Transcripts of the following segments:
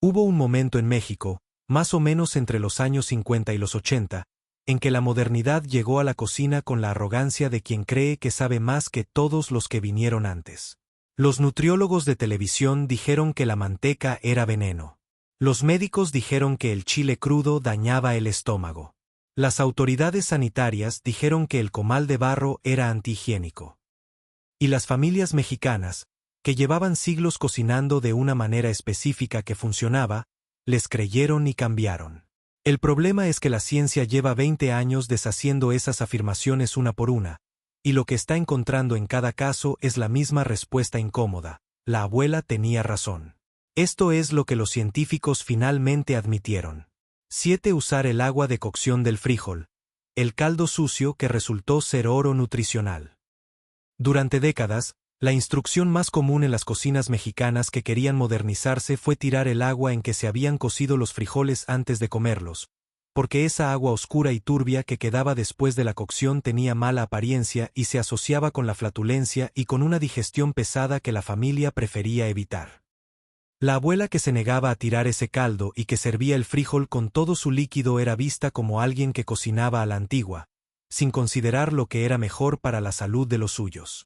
Hubo un momento en México, más o menos entre los años 50 y los 80, en que la modernidad llegó a la cocina con la arrogancia de quien cree que sabe más que todos los que vinieron antes. Los nutriólogos de televisión dijeron que la manteca era veneno. Los médicos dijeron que el chile crudo dañaba el estómago. Las autoridades sanitarias dijeron que el comal de barro era antihigiénico. Y las familias mexicanas, que llevaban siglos cocinando de una manera específica que funcionaba, les creyeron y cambiaron. El problema es que la ciencia lleva 20 años deshaciendo esas afirmaciones una por una, y lo que está encontrando en cada caso es la misma respuesta incómoda: la abuela tenía razón. Esto es lo que los científicos finalmente admitieron. 7. Usar el agua de cocción del frijol, el caldo sucio que resultó ser oro nutricional. Durante décadas, la instrucción más común en las cocinas mexicanas que querían modernizarse fue tirar el agua en que se habían cocido los frijoles antes de comerlos, porque esa agua oscura y turbia que quedaba después de la cocción tenía mala apariencia y se asociaba con la flatulencia y con una digestión pesada que la familia prefería evitar. La abuela que se negaba a tirar ese caldo y que servía el frijol con todo su líquido era vista como alguien que cocinaba a la antigua, sin considerar lo que era mejor para la salud de los suyos.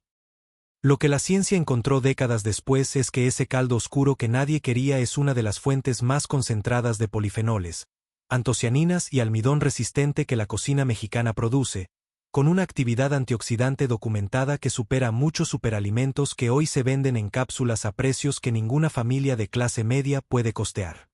Lo que la ciencia encontró décadas después es que ese caldo oscuro que nadie quería es una de las fuentes más concentradas de polifenoles, antocianinas y almidón resistente que la cocina mexicana produce, con una actividad antioxidante documentada que supera muchos superalimentos que hoy se venden en cápsulas a precios que ninguna familia de clase media puede costear.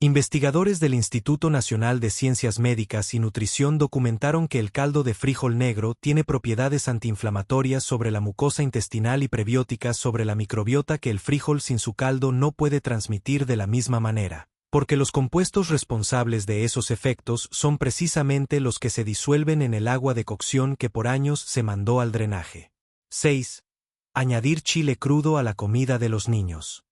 Investigadores del Instituto Nacional de Ciencias Médicas y Nutrición documentaron que el caldo de frijol negro tiene propiedades antiinflamatorias sobre la mucosa intestinal y prebióticas sobre la microbiota que el frijol sin su caldo no puede transmitir de la misma manera, porque los compuestos responsables de esos efectos son precisamente los que se disuelven en el agua de cocción que por años se mandó al drenaje. 6. Añadir chile crudo a la comida de los niños.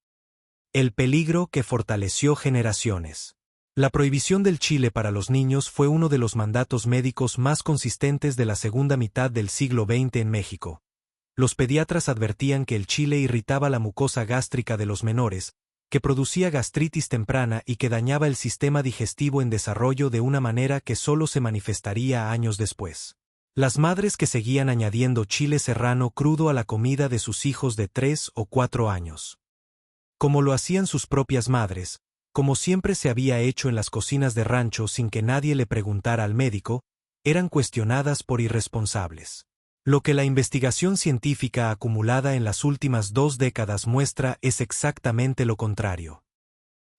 El peligro que fortaleció generaciones. La prohibición del chile para los niños fue uno de los mandatos médicos más consistentes de la segunda mitad del siglo XX en México. Los pediatras advertían que el chile irritaba la mucosa gástrica de los menores, que producía gastritis temprana y que dañaba el sistema digestivo en desarrollo de una manera que solo se manifestaría años después. Las madres que seguían añadiendo chile serrano crudo a la comida de sus hijos de 3 o 4 años. Como lo hacían sus propias madres, como siempre se había hecho en las cocinas de rancho sin que nadie le preguntara al médico, eran cuestionadas por irresponsables. Lo que la investigación científica acumulada en las últimas 2 décadas muestra es exactamente lo contrario.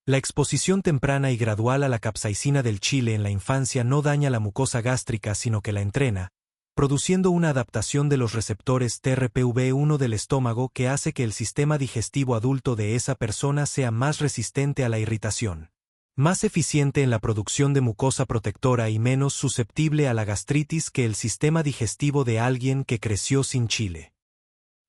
La exposición temprana y gradual a la capsaicina del chile en la infancia no daña la mucosa gástrica sino que la entrena, produciendo una adaptación de los receptores TRPV1 del estómago que hace que el sistema digestivo adulto de esa persona sea más resistente a la irritación, más eficiente en la producción de mucosa protectora y menos susceptible a la gastritis que el sistema digestivo de alguien que creció sin chile.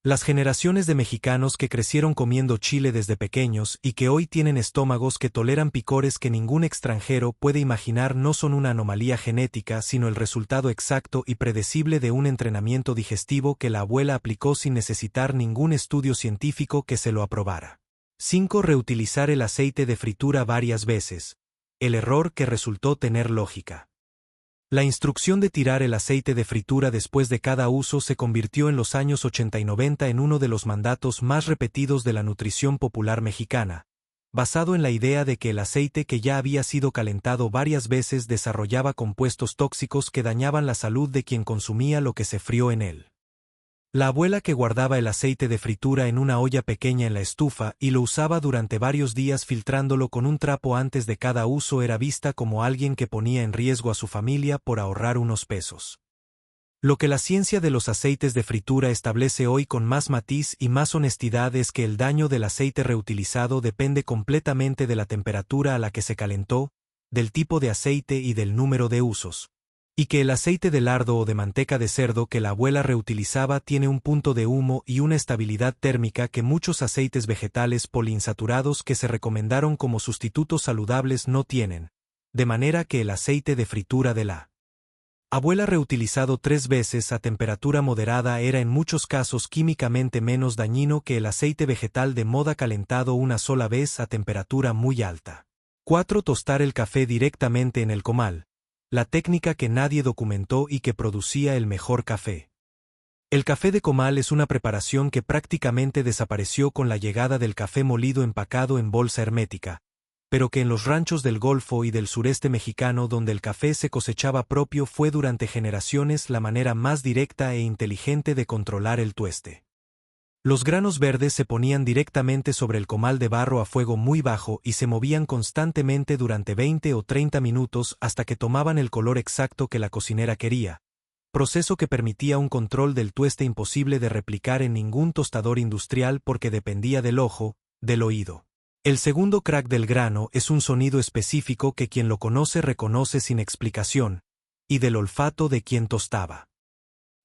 Las generaciones de mexicanos que crecieron comiendo chile desde pequeños y que hoy tienen estómagos que toleran picores que ningún extranjero puede imaginar no son una anomalía genética sino el resultado exacto y predecible de un entrenamiento digestivo que la abuela aplicó sin necesitar ningún estudio científico que se lo aprobara. 5. Reutilizar el aceite de fritura varias veces. El error que resultó tener lógica. La instrucción de tirar el aceite de fritura después de cada uso se convirtió en los años 80 y 90 en uno de los mandatos más repetidos de la nutrición popular mexicana, basado en la idea de que el aceite que ya había sido calentado varias veces desarrollaba compuestos tóxicos que dañaban la salud de quien consumía lo que se frió en él. La abuela que guardaba el aceite de fritura en una olla pequeña en la estufa y lo usaba durante varios días filtrándolo con un trapo antes de cada uso era vista como alguien que ponía en riesgo a su familia por ahorrar unos pesos. Lo que la ciencia de los aceites de fritura establece hoy con más matiz y más honestidad es que el daño del aceite reutilizado depende completamente de la temperatura a la que se calentó, del tipo de aceite y del número de usos. Y que el aceite de lardo o de manteca de cerdo que la abuela reutilizaba tiene un punto de humo y una estabilidad térmica que muchos aceites vegetales poliinsaturados que se recomendaron como sustitutos saludables no tienen, de manera que el aceite de fritura de la Abuela reutilizado 3 veces a temperatura moderada era en muchos casos químicamente menos dañino que el aceite vegetal de moda calentado una sola vez a temperatura muy alta. 4. Tostar el café directamente en el comal. La técnica que nadie documentó y que producía el mejor café. El café de comal es una preparación que prácticamente desapareció con la llegada del café molido empacado en bolsa hermética, pero que en los ranchos del Golfo y del sureste mexicano donde el café se cosechaba propio fue durante generaciones la manera más directa e inteligente de controlar el tueste. Los granos verdes se ponían directamente sobre el comal de barro a fuego muy bajo y se movían constantemente durante 20 o 30 minutos hasta que tomaban el color exacto que la cocinera quería, proceso que permitía un control del tueste imposible de replicar en ningún tostador industrial porque dependía del ojo, del oído. El segundo crack del grano es un sonido específico que quien lo conoce reconoce sin explicación, y del olfato de quien tostaba.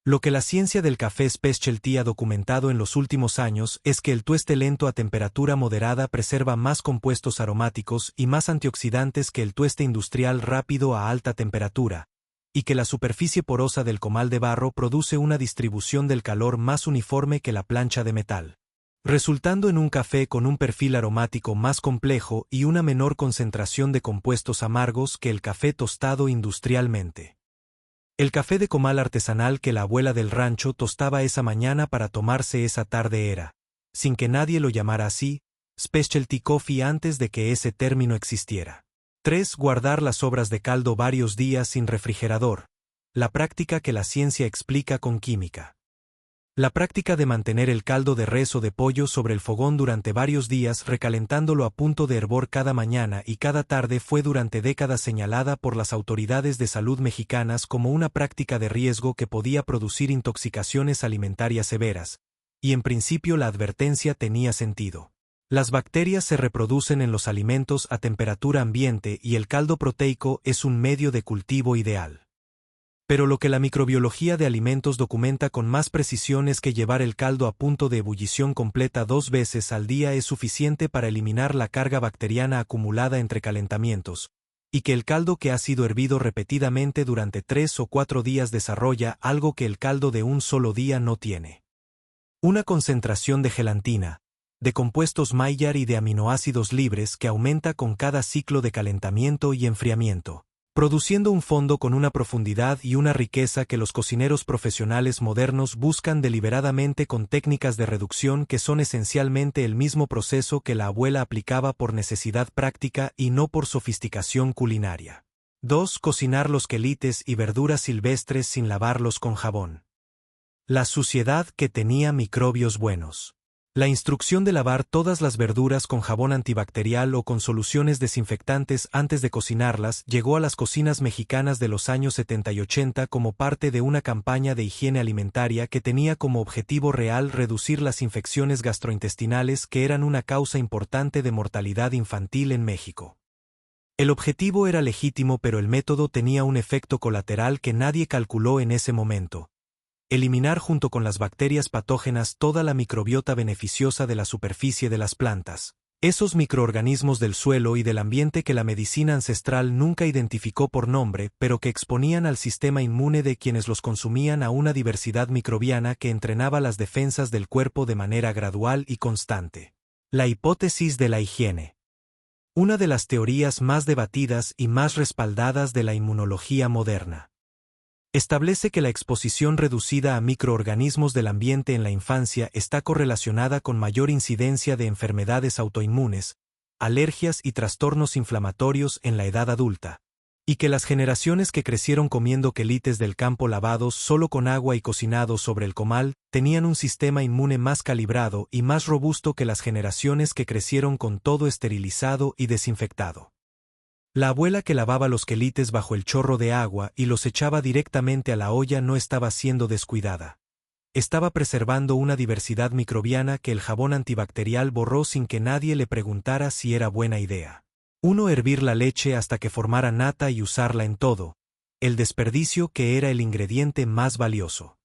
Lo que la ciencia del café specialty ha documentado en los últimos años es que el tueste lento a temperatura moderada preserva más compuestos aromáticos y más antioxidantes que el tueste industrial rápido a alta temperatura, y que la superficie porosa del comal de barro produce una distribución del calor más uniforme que la plancha de metal, resultando en un café con un perfil aromático más complejo y una menor concentración de compuestos amargos que el café tostado industrialmente. El café de comal artesanal que la abuela del rancho tostaba esa mañana para tomarse esa tarde era, sin que nadie lo llamara así, specialty coffee antes de que ese término existiera. 3. Guardar las sobras de caldo varios días sin refrigerador, la práctica que la ciencia explica con química. La práctica de mantener el caldo de res o de pollo sobre el fogón durante varios días recalentándolo a punto de hervor cada mañana y cada tarde fue durante décadas señalada por las autoridades de salud mexicanas como una práctica de riesgo que podía producir intoxicaciones alimentarias severas, y en principio la advertencia tenía sentido. Las bacterias se reproducen en los alimentos a temperatura ambiente y el caldo proteico es un medio de cultivo ideal. Pero lo que la microbiología de alimentos documenta con más precisión es que llevar el caldo a punto de ebullición completa 2 veces al día es suficiente para eliminar la carga bacteriana acumulada entre calentamientos, y que el caldo que ha sido hervido repetidamente durante 3 o 4 días desarrolla algo que el caldo de un solo día no tiene. Una concentración de gelatina, de compuestos Maillard y de aminoácidos libres que aumenta con cada ciclo de calentamiento y enfriamiento, produciendo un fondo con una profundidad y una riqueza que los cocineros profesionales modernos buscan deliberadamente con técnicas de reducción que son esencialmente el mismo proceso que la abuela aplicaba por necesidad práctica y no por sofisticación culinaria. 2. Cocinar los quelites y verduras silvestres sin lavarlos con jabón. La suciedad que tenía microbios buenos. La instrucción de lavar todas las verduras con jabón antibacterial o con soluciones desinfectantes antes de cocinarlas llegó a las cocinas mexicanas de los años 70 y 80 como parte de una campaña de higiene alimentaria que tenía como objetivo real reducir las infecciones gastrointestinales que eran una causa importante de mortalidad infantil en México. El objetivo era legítimo, pero el método tenía un efecto colateral que nadie calculó en ese momento: eliminar junto con las bacterias patógenas toda la microbiota beneficiosa de la superficie de las plantas, esos microorganismos del suelo y del ambiente que la medicina ancestral nunca identificó por nombre, pero que exponían al sistema inmune de quienes los consumían a una diversidad microbiana que entrenaba las defensas del cuerpo de manera gradual y constante. La hipótesis de la higiene. Una de las teorías más debatidas y más respaldadas de la inmunología moderna. Establece que la exposición reducida a microorganismos del ambiente en la infancia está correlacionada con mayor incidencia de enfermedades autoinmunes, alergias y trastornos inflamatorios en la edad adulta, y que las generaciones que crecieron comiendo quelites del campo lavados solo con agua y cocinados sobre el comal tenían un sistema inmune más calibrado y más robusto que las generaciones que crecieron con todo esterilizado y desinfectado. La abuela que lavaba los quelites bajo el chorro de agua y los echaba directamente a la olla no estaba siendo descuidada. Estaba preservando una diversidad microbiana que el jabón antibacterial borró sin que nadie le preguntara si era buena idea. 1. Hervir la leche hasta que formara nata y usarla en todo, el desperdicio que era el ingrediente más valioso.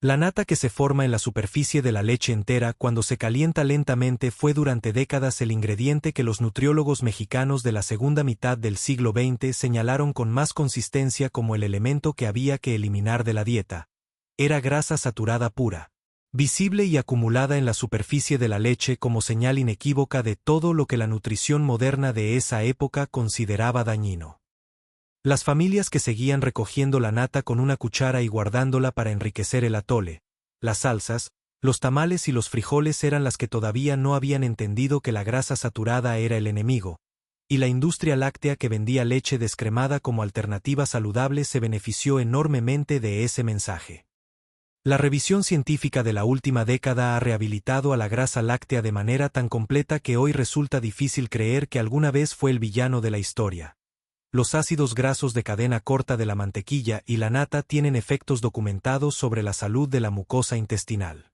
La nata que se forma en la superficie de la leche entera cuando se calienta lentamente fue durante décadas el ingrediente que los nutriólogos mexicanos de la segunda mitad del siglo XX señalaron con más consistencia como el elemento que había que eliminar de la dieta. Era grasa saturada pura, visible y acumulada en la superficie de la leche como señal inequívoca de todo lo que la nutrición moderna de esa época consideraba dañino. Las familias que seguían recogiendo la nata con una cuchara y guardándola para enriquecer el atole, las salsas, los tamales y los frijoles eran las que todavía no habían entendido que la grasa saturada era el enemigo, y la industria láctea que vendía leche descremada como alternativa saludable se benefició enormemente de ese mensaje. La revisión científica de la última década ha rehabilitado a la grasa láctea de manera tan completa que hoy resulta difícil creer que alguna vez fue el villano de la historia. Los ácidos grasos de cadena corta de la mantequilla y la nata tienen efectos documentados sobre la salud de la mucosa intestinal.